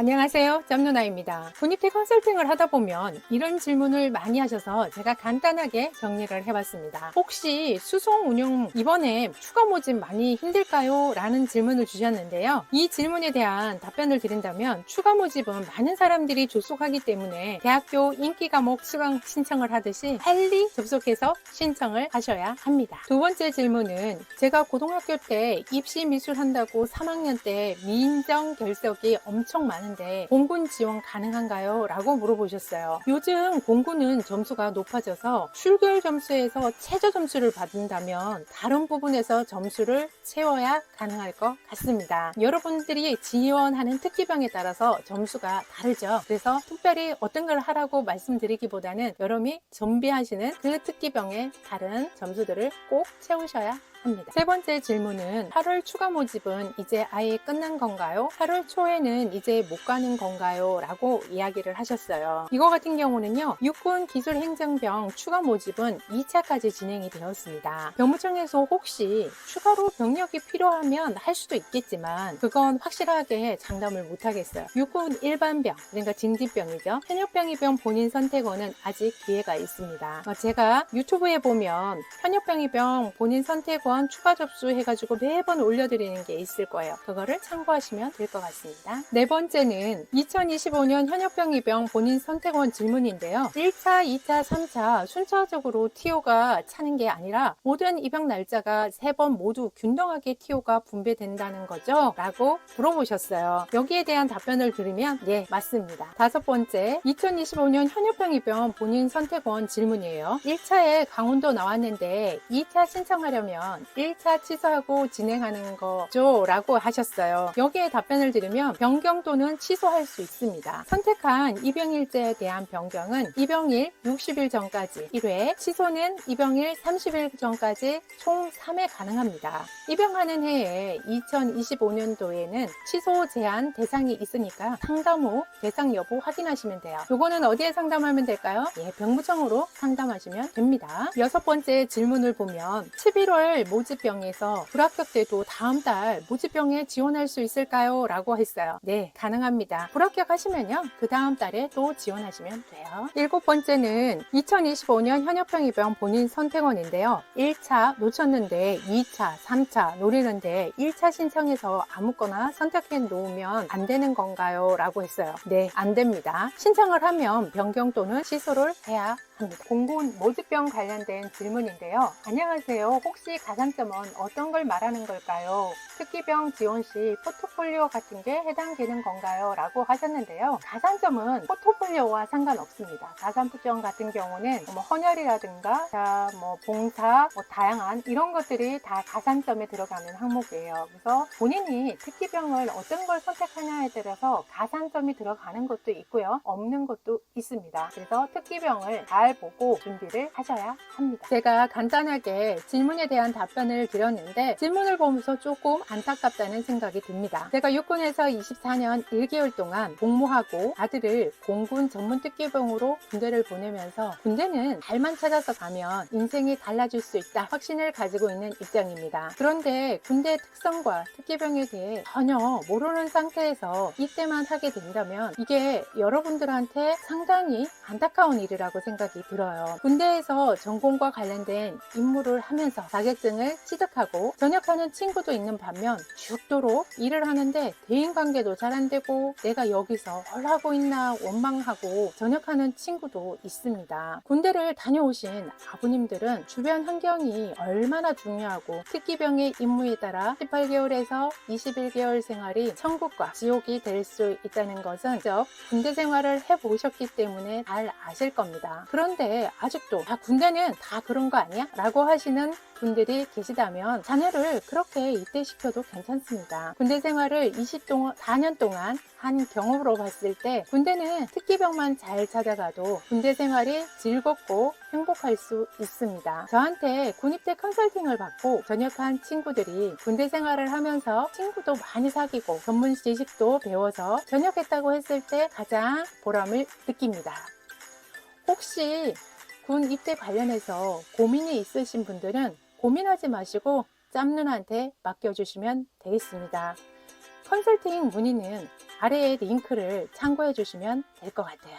안녕하세요. 짬누나입니다. 군입대 컨설팅을 하다 보면 이런 질문을 많이 하셔서 제가 간단하게 정리를 해봤습니다. 혹시 수송 운용 이번에 추가 모집 많이 힘들까요? 라는 질문을 주셨는데요. 이 질문에 대한 답변을 드린다면 추가 모집은 많은 사람들이 접속하기 때문에 대학교 인기 과목 수강 신청을 하듯이 빨리 접속해서 신청을 하셔야 합니다. 두 번째 질문은 제가 고등학교 때 입시 미술 한다고 3학년 때 미인정 결석이 엄청 많은데 공군 지원 가능한가요? 라고 물어보셨어요. 요즘 공군은 점수가 높아져서 출결 점수에서 최저 점수를 받는다면 다른 부분에서 점수를 채워야 가능할 것 같습니다. 여러분들이 지원하는 특기병에 따라서 점수가 다르죠. 그래서 특별히 어떤 걸 하라고 말씀드리기보다는 여러분이 준비하시는 그 특기병의 다른 점수들을 꼭 채우셔야 합니다. 세 번째 질문은 8월 추가 모집은 이제 아예 끝난 건가요? 8월 초에는 이제 못 가는 건가요? 라고 이야기를 하셨어요. 이거 같은 경우는요, 육군 기술행정병 추가 모집은 2차까지 진행이 되었습니다. 병무청에서 혹시 추가로 병력이 필요하면 할 수도 있겠지만 그건 확실하게 장담을 못 하겠어요. 육군 일반병, 그러니까 징집병이죠. 현역병위병 본인 선택원은 아직 기회가 있습니다. 제가 유튜브에 보면 현역병위병 본인 선택원 추가 접수 해가지고 매번 올려드리는 게 있을 거예요. 그거를 참고하시면 될 것 같습니다. 네 번째는 2025년 현역병위병 본인 선택원 질문인데요. 1차, 2차, 3차 순차적으로 TO가 차는 게 아니라 모든 입영 날짜가 3번 모두 균등하게 TO가 분배된다는 거죠? 라고 물어보셨어요. 여기에 대한 답변을 들으면 예, 맞습니다. 다섯 번째, 2025년 현역병위병 본인 선택원 질문이에요. 1차에 강원도 나왔는데 2차 신청하려면 1차 취소하고 진행하는 거죠? 라고 하셨어요. 여기에 답변을 드리면 변경 또는 취소할 수 있습니다. 선택한 입영일제에 대한 변경은 입영일 60일 전까지 1회, 취소는 입영일 30일 전까지 총 3회 가능합니다. 입영하는 해에 2025년도에는 취소 제한 대상이 있으니까 상담 후 대상 여부 확인하시면 돼요. 요거는 어디에 상담하면 될까요? 예, 병무청으로 상담하시면 됩니다. 여섯 번째 질문을 보면 11월 모집병에서 불합격돼도 다음 달 모집병에 지원할 수 있을까요? 라고 했어요. 네, 가능합니다. 불합격하시면요, 그 다음 달에 또 지원하시면 돼요. 일곱 번째는 2025년 현역병위병 본인 선택원인데요. 1차 놓쳤는데 2차, 3차 노리는데 1차 신청해서 아무거나 선택해 놓으면 안 되는 건가요? 라고 했어요. 네, 안 됩니다. 신청을 하면 변경 또는 취소를 해야 합니다. 공군 모집병 관련된 질문인데요. 안녕하세요. 혹시 가산점은 어떤 걸 말하는 걸까요? 특기병 지원 시 포트폴리오 같은 게 해당되는 건가요? 라고 하셨는데요. 가산점은 포트폴리오와 상관없습니다. 가산점 같은 경우는 헌혈이라든가 봉사, 다양한 이런 것들이 다 가산점에 들어가는 항목이에요. 그래서 본인이 특기병을 어떤 걸 선택하냐에 따라서 가산점이 들어가는 것도 있고요. 없는 것도 있습니다. 그래서 특기병을 잘 보고 준비를 하셔야 합니다. 제가 간단하게 질문에 대한 답변을 드렸는데 질문을 보면서 조금 안타깝다는 생각이 듭니다. 제가 육군에서 24년 1개월 동안 복무하고 아들을 공군 전문특기병으로 군대를 보내면서 군대는 잘만 찾아서 가면 인생이 달라질 수 있다 확신을 가지고 있는 입장입니다. 그런데 군대 특성과 특기병에 대해 전혀 모르는 상태에서 이때만 하게 된다면 이게 여러분들한테 상당히 안타까운 일이라고 생각이 들어요. 군대에서 전공과 관련된 임무를 하면서 자격증을 취득하고 전역하는 친구도 있는 반면 죽도록 일을 하는데 대인관계도 잘 안 되고 내가 여기서 뭘 하고 있나 원망하고 전역하는 친구도 있습니다. 군대를 다녀오신 아버님들은 주변 환경이 얼마나 중요하고 특기병의 임무에 따라 18개월에서 21개월 생활이 천국과 지옥이 될 수 있다는 것은 직접 군대 생활을 해보셨기 때문에 잘 아실 겁니다. 그런데 아직도 군대는 다 그런 거 아니야? 라고 하시는 분들이 계시다면 자녀를 그렇게 입대시켜도 괜찮습니다. 군대 생활을 4년 동안 한 경험으로 봤을 때 군대는 특기병만 잘 찾아가도 군대 생활이 즐겁고 행복할 수 있습니다. 저한테 군입대 컨설팅을 받고 전역한 친구들이 군대 생활을 하면서 친구도 많이 사귀고 전문 지식도 배워서 전역했다고 했을 때 가장 보람을 느낍니다. 혹시 군 입대 관련해서 고민이 있으신 분들은 고민하지 마시고 짬눈한테 맡겨주시면 되겠습니다. 컨설팅 문의는 아래의 링크를 참고해 주시면 될 것 같아요.